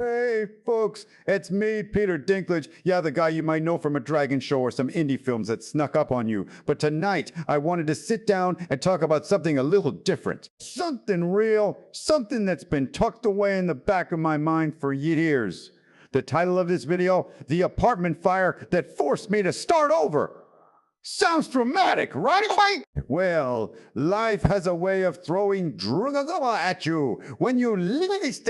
Hey, folks, it's me, Peter Dinklage. Yeah, the guy you might know from a dragon show or some indie films that snuck up on you. But tonight, I wanted to sit down and talk about something a little different. Something real, something that's been tucked away in the back of my mind for years. The title of this video, The Apartment Fire That Forced Me to Start Over. Sounds dramatic, right? Well, life has a way of throwing drugagala at you when you least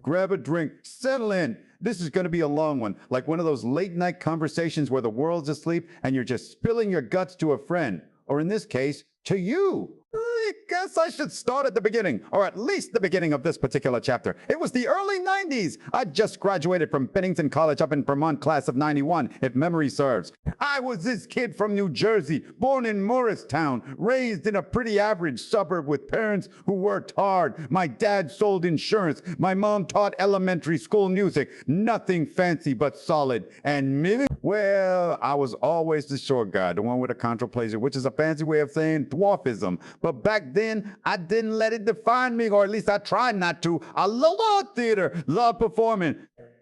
grab a drink, settle in. This is going to be a long one, like one of those late night conversations where the world's asleep and you're just spilling your guts to a friend, or in this case, to you. I guess I should start at the beginning, or at least the beginning of this particular chapter. It was the early 90s. I just graduated from Bennington College up in Vermont, class of 91, if memory serves. I was this kid from New Jersey, born in Morristown, raised in a pretty average suburb with parents who worked hard. My dad sold insurance. My mom taught elementary school music. Nothing fancy but solid. And me? Well, I was always the short guy, the one with achondroplasia, which is a fancy way of saying dwarfism. But back then, I didn't let it define me, or at least I tried not to. I loved theater, loved performing.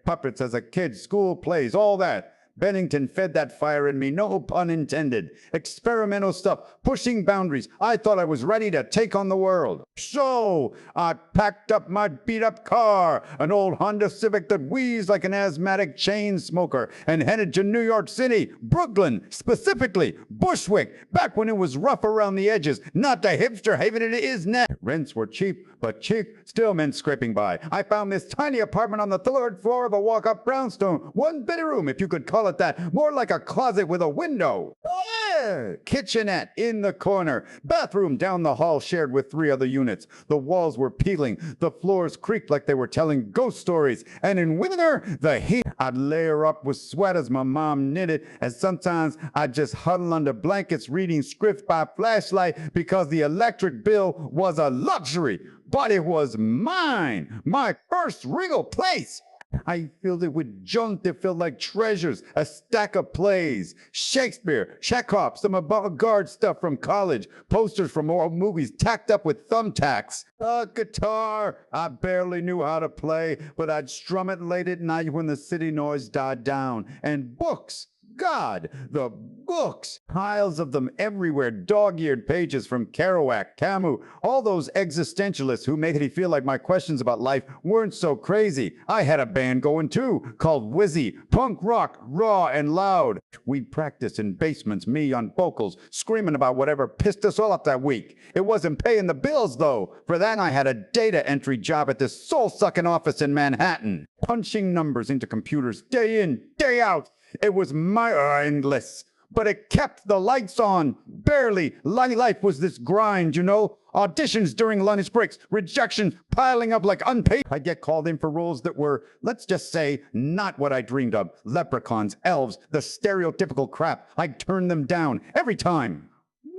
Puppets as a kid, school plays, all that. Bennington fed that fire in me, no pun intended. Experimental stuff, pushing boundaries. I thought I was ready to take on the world. So I packed up my beat-up car, an old Honda Civic that wheezed like an asthmatic chain smoker, and headed to New York City, Brooklyn, specifically Bushwick, back when it was rough around the edges, not the hipster haven it is now. Rents were cheap, but cheap still meant scraping by. I found this tiny apartment on the third floor of a walk-up brownstone, one bedroom, if you could call it that, more like a closet with a window. Yeah. Kitchenette in the corner, bathroom down the hall shared with 3 other units. The walls were peeling, the floors creaked like they were telling ghost stories, and in winter, the heat. I'd layer up with sweaters my mom knitted, and sometimes I'd just huddle under blankets reading scripts by flashlight because the electric bill was a luxury, but it was mine, my first real place. I filled it with junk that felt like treasures, a stack of plays, Shakespeare, Chekhov, some avant-garde stuff from college, posters from old movies tacked up with thumbtacks. A guitar I barely knew how to play, but I'd strum it late at night when the city noise died down. And books. God, the books, piles of them everywhere, dog-eared pages from Kerouac, Camus, all those existentialists who made me feel like my questions about life weren't so crazy. I had a band going too, called Wizzy, punk rock, raw and loud. We'd practice in basements, me on vocals, screaming about whatever pissed us off that week. It wasn't paying the bills though. For that I had a data entry job at this soul-sucking office in Manhattan, punching numbers into computers day in, day out. It was mindless, but it kept the lights on. Barely. Life was this grind, you know? Auditions during lunch breaks, rejections piling up like unpaid. I'd get called in for roles that were, let's just say, not what I dreamed of. Leprechauns, elves, the stereotypical crap. I'd turn them down every time.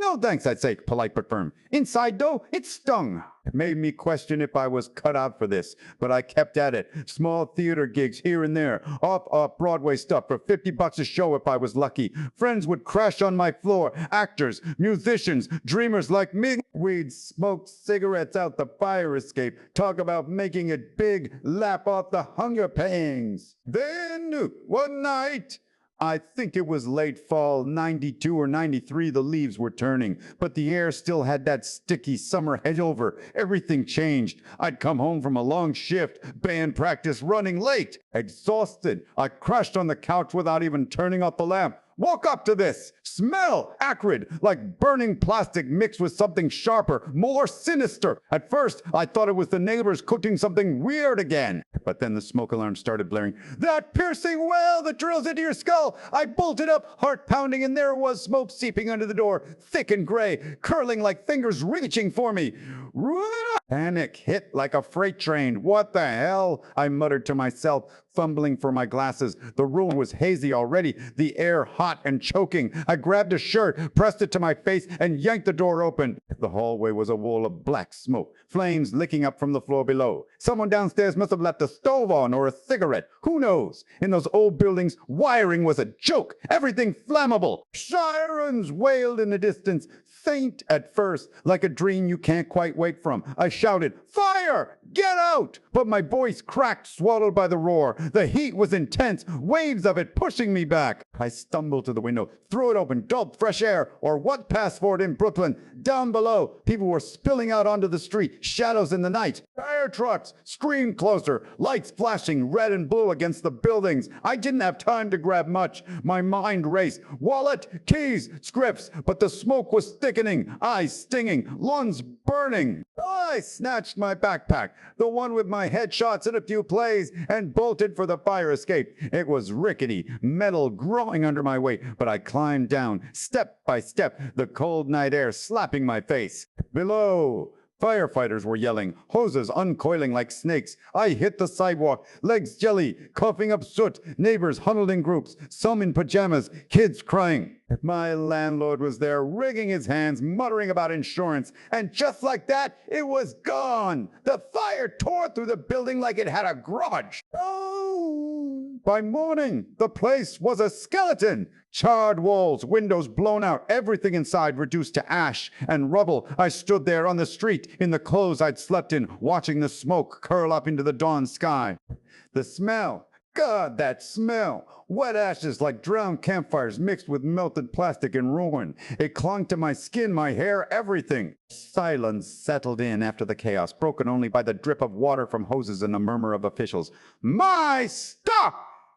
No thanks, I'd say, polite but firm. Inside, though, it stung. It made me question if I was cut out for this, but I kept at it. Small theater gigs here and there, off-Broadway stuff for $50 a show if I was lucky. Friends would crash on my floor, actors, musicians, dreamers like me. We'd smoke cigarettes out the fire escape, talk about making it big, lap off the hunger pangs. Then, one night, I think it was late fall, 92 or 93, the leaves were turning, but the air still had that sticky summer hangover. Everything changed. I'd come home from a long shift, band practice, running late. Exhausted, I crashed on the couch without even turning off the lamp. Woke up to this. Smell acrid, like burning plastic mixed with something sharper, more sinister. At first, I thought it was the neighbors cooking something weird again. But then the smoke alarm started blaring. That piercing wail that drills into your skull. I bolted up, heart pounding, and there was smoke seeping under the door, thick and gray, curling like fingers reaching for me. Panic hit like a freight train. What the hell? I muttered to myself, fumbling for my glasses. The room was hazy already, the air hot and choking. I grabbed a shirt, pressed it to my face, and yanked the door open. The hallway was a wall of black smoke, flames licking up from the floor below. Someone downstairs must have left a stove on or a cigarette. Who knows? In those old buildings, wiring was a joke. Everything flammable. Sirens wailed in the distance, faint at first, like a dream you can't quite wait for him. I shouted, "Fire! Get out!" But my voice cracked, swallowed by the roar. The heat was intense, waves of it pushing me back. I stumbled to the window, threw it open, gulped fresh air, or what passed for it in Brooklyn. Down below, people were spilling out onto the street, shadows in the night. Fire trucks screamed closer, lights flashing red and blue against the buildings. I didn't have time to grab much. My mind raced. Wallet, keys, scripts, but the smoke was thickening, eyes stinging, lungs burning. I snatched my backpack, the one with my headshots and a few plays, and bolted for the fire escape. It was rickety, metal growing under my weight, but I climbed down, step by step, the cold night air slapping my face. Below, firefighters were yelling, hoses uncoiling like snakes. I hit the sidewalk, legs jelly, coughing up soot, neighbors huddled in groups, some in pajamas, kids crying. My landlord was there, wringing his hands, muttering about insurance, and just like that, it was gone. The fire tore through the building like it had a grudge. Oh! By morning, the place was a skeleton. Charred walls, windows blown out, everything inside reduced to ash and rubble. I stood there on the street in the clothes I'd slept in, watching the smoke curl up into the dawn sky. The smell. God, that smell! Wet ashes like drowned campfires mixed with melted plastic and ruin. It clung to my skin, my hair, everything. Silence settled in after the chaos, broken only by the drip of water from hoses and the murmur of officials. My stuff!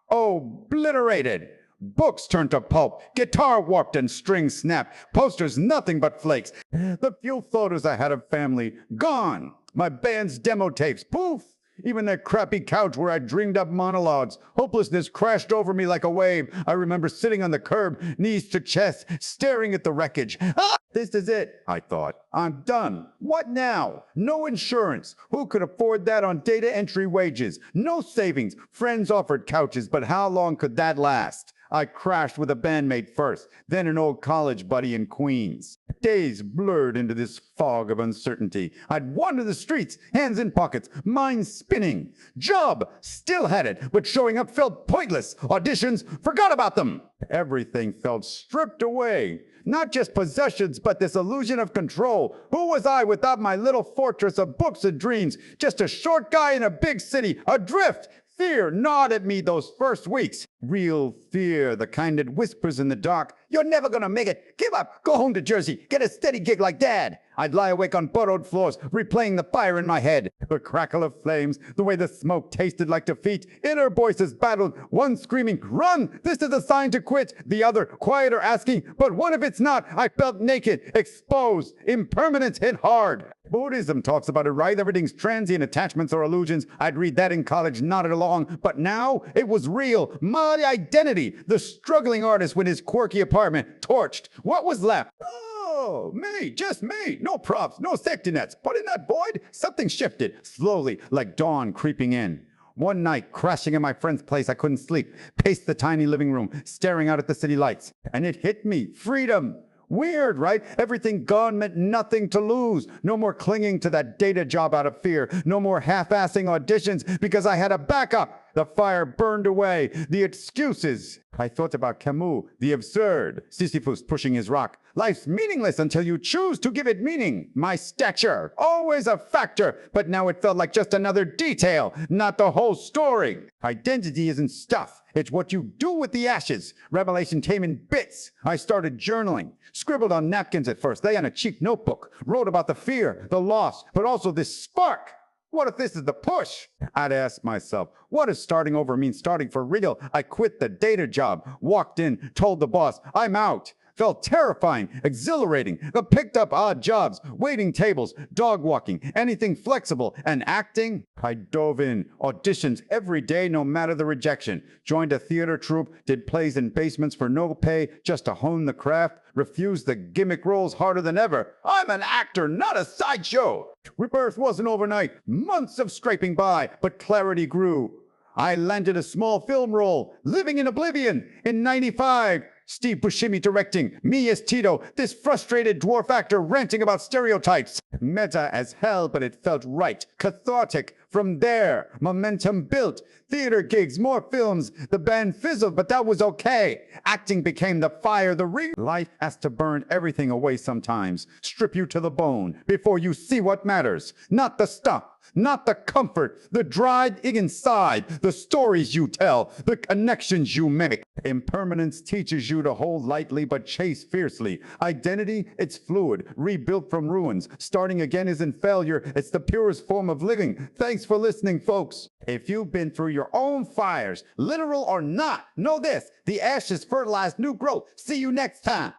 Obliterated! Books turned to pulp, guitar warped and strings snapped, posters nothing but flakes. The few photos I had of family, gone. My band's demo tapes, poof! Even that crappy couch where I dreamed up monologues. Hopelessness crashed over me like a wave. I remember sitting on the curb, knees to chest, staring at the wreckage. Ah, this is it, I thought. I'm done. What now? No insurance. Who could afford that on data entry wages? No savings. Friends offered couches, but how long could that last? I crashed with a bandmate first, then an old college buddy in Queens. Days blurred into this fog of uncertainty. I'd wander the streets, hands in pockets, mind spinning. Job, still had it, but showing up felt pointless. Auditions, forgot about them. Everything felt stripped away. Not just possessions, but this illusion of control. Who was I without my little fortress of books and dreams? Just a short guy in a big city, adrift. Fear gnawed at me those first weeks. Real fear, the kind that whispers in the dark, "You're never gonna make it. Give up. Go home to Jersey. Get a steady gig like Dad." I'd lie awake on borrowed floors, replaying the fire in my head. The crackle of flames, the way the smoke tasted like defeat. Inner voices battled, one screaming, "Run! This is a sign to quit." The other, quieter, asking, "But what if it's not?" I felt naked, exposed. Impermanence hit hard. Buddhism talks about it, right? Everything's transient, attachments or illusions. I'd read that in college, nodded along. But now, it was real. My identity. The struggling artist with his quirky apartment, torched. What was left? Oh, me, just me. No props, no safety nets. But in that void, something shifted, slowly, like dawn creeping in. One night, crashing at my friend's place, I couldn't sleep. Paced the tiny living room, staring out at the city lights. And it hit me. Freedom. Weird, right? Everything gone meant nothing to lose. No more clinging to that data job out of fear. No more half-assing auditions because I had a backup. The fire burned away. The excuses. I thought about Camus, the absurd. Sisyphus pushing his rock. Life's meaningless until you choose to give it meaning. My stature, always a factor, but now it felt like just another detail, not the whole story. Identity isn't stuff. It's what you do with the ashes. Revelation came in bits. I started journaling. Scribbled on napkins at first, they on a cheap notebook. Wrote about the fear, the loss, but also this spark. What if this is the push? I'd ask myself, what does starting over mean starting for real? I quit the data job, walked in, told the boss, I'm out. Felt terrifying, exhilarating. I picked up odd jobs, waiting tables, dog walking, anything flexible, and acting. I dove in, auditions every day, no matter the rejection. Joined a theater troupe, did plays in basements for no pay, just to hone the craft. Refused the gimmick roles harder than ever. I'm an actor, not a sideshow. Rebirth wasn't overnight, months of scraping by, but clarity grew. I landed a small film role, Living in Oblivion, in '95. Steve Buscemi directing, me as Tito, this frustrated dwarf actor ranting about stereotypes. Meta as hell, but it felt right. Cathartic. From there, momentum built. Theater gigs, more films. The band fizzled, but that was okay. Acting became the fire, the ring. Life has to burn everything away sometimes. Strip you to the bone before you see what matters. Not the stuff, not the comfort, the drive inside, the stories you tell, the connections you make. Impermanence teaches you to hold lightly but chase fiercely. Identity, it's fluid, rebuilt from ruins. Starting again isn't failure, it's the purest form of living. Thanks for listening, folks. If you've been through your own fires, literal or not, know this: the ashes fertilize new growth. See you next time.